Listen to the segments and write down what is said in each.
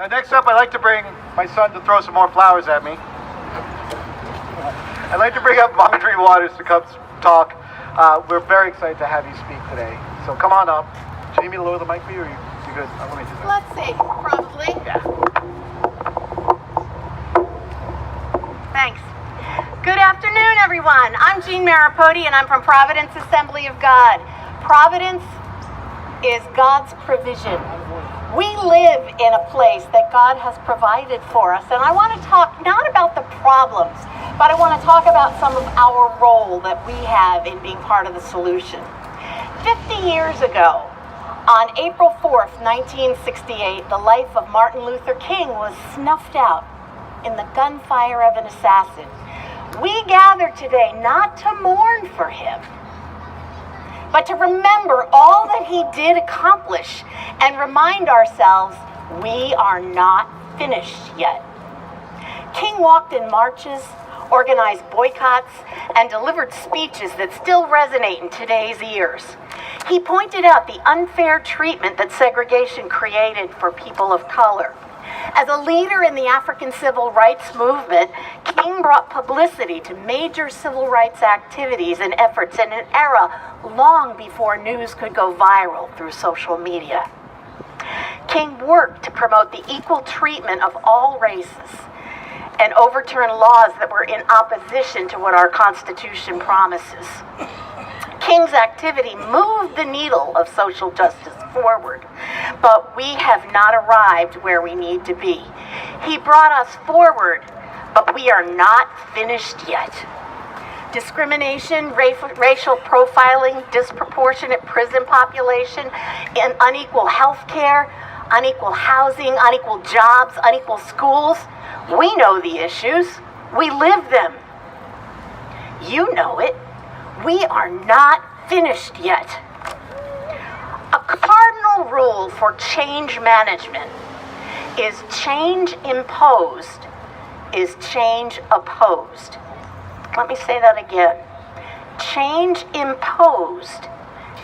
Now, next up, I'd like to bring my son to throw some more flowers at me. I'd like to bring up Marjorie Waters to come talk. We're very excited to have you speak today. So come on up. Do you need me to lower the mic for you, or you good? Let me do that. Let's see, probably. Yeah. Thanks. Good afternoon, everyone. I'm Jean Maripodi, and I'm from Providence Assembly of God. Providence is God's provision. We live in a place that God has provided for us, and I want to talk not about the problems, but I want to talk about some of our role that we have in being part of the solution. 50 years ago, on April 4th, 1968, the life of Martin Luther King was snuffed out in the gunfire of an assassin. We gather today not to mourn for him, but to remember all that he did accomplish and remind ourselves we are not finished yet. King walked in marches, organized boycotts, and delivered speeches that still resonate in today's ears. He pointed out the unfair treatment that segregation created for people of color. As a leader in the African civil rights movement, King brought publicity to major civil rights activities and efforts in an era long before news could go viral through social media. King worked to promote the equal treatment of all races and overturn laws that were in opposition to what our Constitution promises. King's activity moved the needle of social justice forward, but we have not arrived where we need to be. He brought us forward, but we are not finished yet. Discrimination, racial profiling, disproportionate prison population, and unequal health care, unequal housing, unequal jobs, unequal schools. We know the issues. We live them. You know it. We are not finished yet. A cardinal rule for change management is change imposed is change opposed. Let me say that again. Change imposed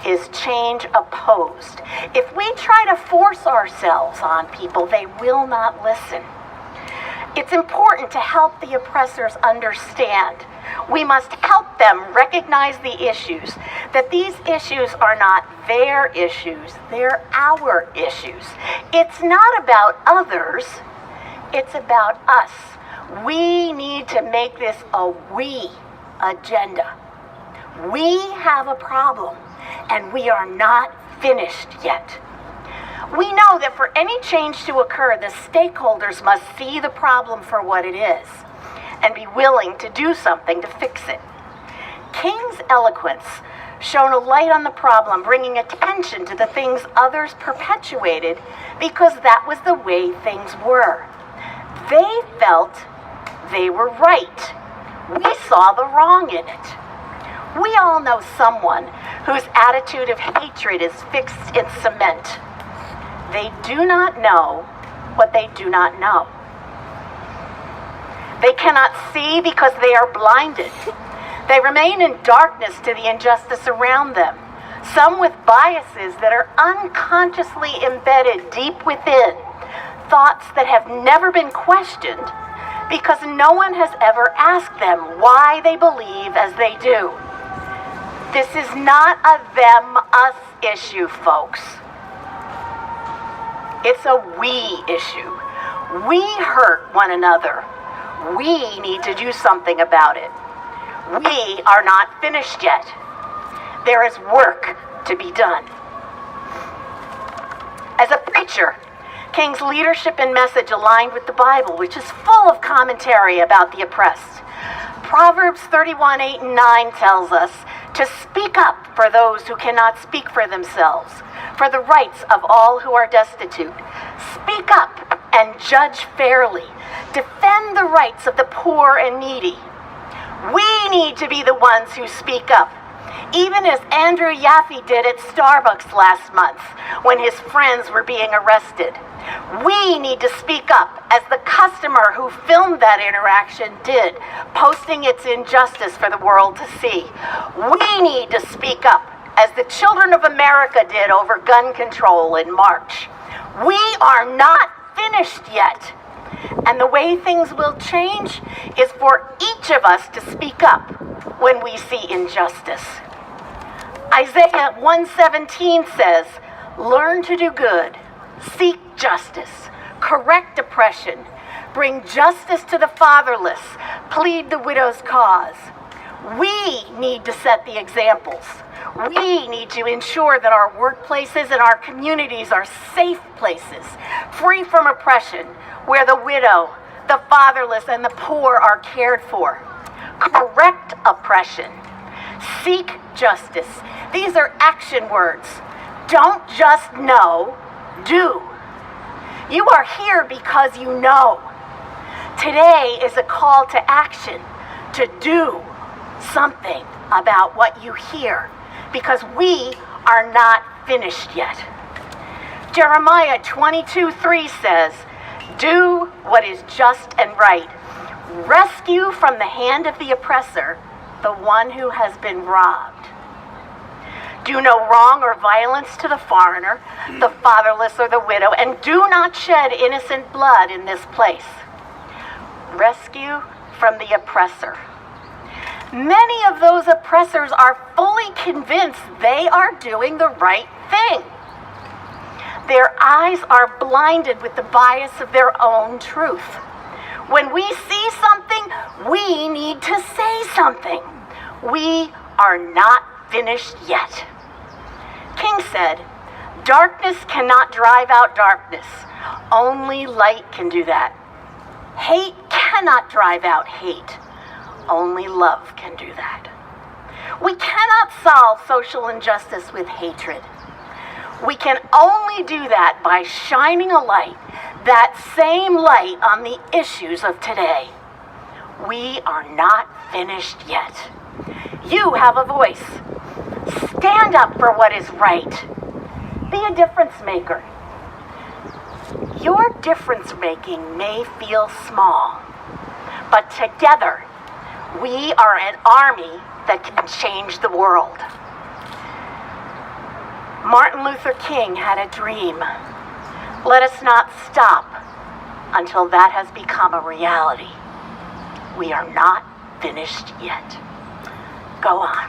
is change opposed. If we try to force ourselves on people, they will not listen. It's important to help the oppressors understand. We must help them recognize the issues, that these issues are not their issues, they're our issues. It's not about others, it's about us. We need to make this a we agenda. We have a problem, and we are not finished yet. We know that for any change to occur, the stakeholders must see the problem for what it is and be willing to do something to fix it. King's eloquence shone a light on the problem, bringing attention to the things others perpetuated because that was the way things were. They felt they were right. We saw the wrong in it. We all know someone whose attitude of hatred is fixed in cement. They do not know what they do not know. They cannot see because they are blinded. They remain in darkness to the injustice around them, some with biases that are unconsciously embedded deep within, thoughts that have never been questioned because no one has ever asked them why they believe as they do. This is not a them-us issue, folks. It's a we issue. We hurt one another. We need to do something about it. We are not finished yet. There is work to be done. As a preacher, King's leadership and message aligned with the Bible, which is full of commentary about the oppressed. Proverbs 31:8 and 9 tells us to speak up for those who cannot speak for themselves, for the rights of all who are destitute. Speak up and judge fairly. Defend the rights of the poor and needy. We need to be the ones who speak up, even as Andrew Yaffe did at Starbucks last month when his friends were being arrested. We need to speak up as the customer who filmed that interaction did, posting its injustice for the world to see. We need to speak up as the children of America did over gun control in March. We are not finished yet. And the way things will change is for each of us to speak up when we see injustice. Isaiah 1:17 says, "Learn to do good, seek justice, correct oppression, bring justice to the fatherless, plead the widow's cause." We need to set the examples. We need to ensure that our workplaces and our communities are safe places, free from oppression, where the widow, the fatherless, and the poor are cared for. Correct oppression. Seek justice. These are action words. Don't just know, do. You are here because you know. Today is a call to action, to do something about what you hear, because we are not finished yet. Jeremiah 22:3 says, "Do what is just and right. Rescue from the hand of the oppressor the one who has been robbed. Do no wrong or violence to the foreigner, the fatherless, or the widow, and do not shed innocent blood in this place." Rescue from the oppressor. Many of those oppressors are fully convinced they are doing the right thing. Their eyes are blinded with the bias of their own truth. When we see something, we need to say something. We are not finished yet. King said, "Darkness cannot drive out darkness. Only light can do that. Hate cannot drive out hate. Only love can do that." We cannot solve social injustice with hatred. We can only do that by shining a light, that same light, on the issues of today. We are not finished yet. You have a voice. Stand up for what is right. Be a difference maker. Your difference making may feel small, but together we are an army that can change the world. Martin Luther King had a dream. Let us not stop until that has become a reality. We are not finished yet. Go on.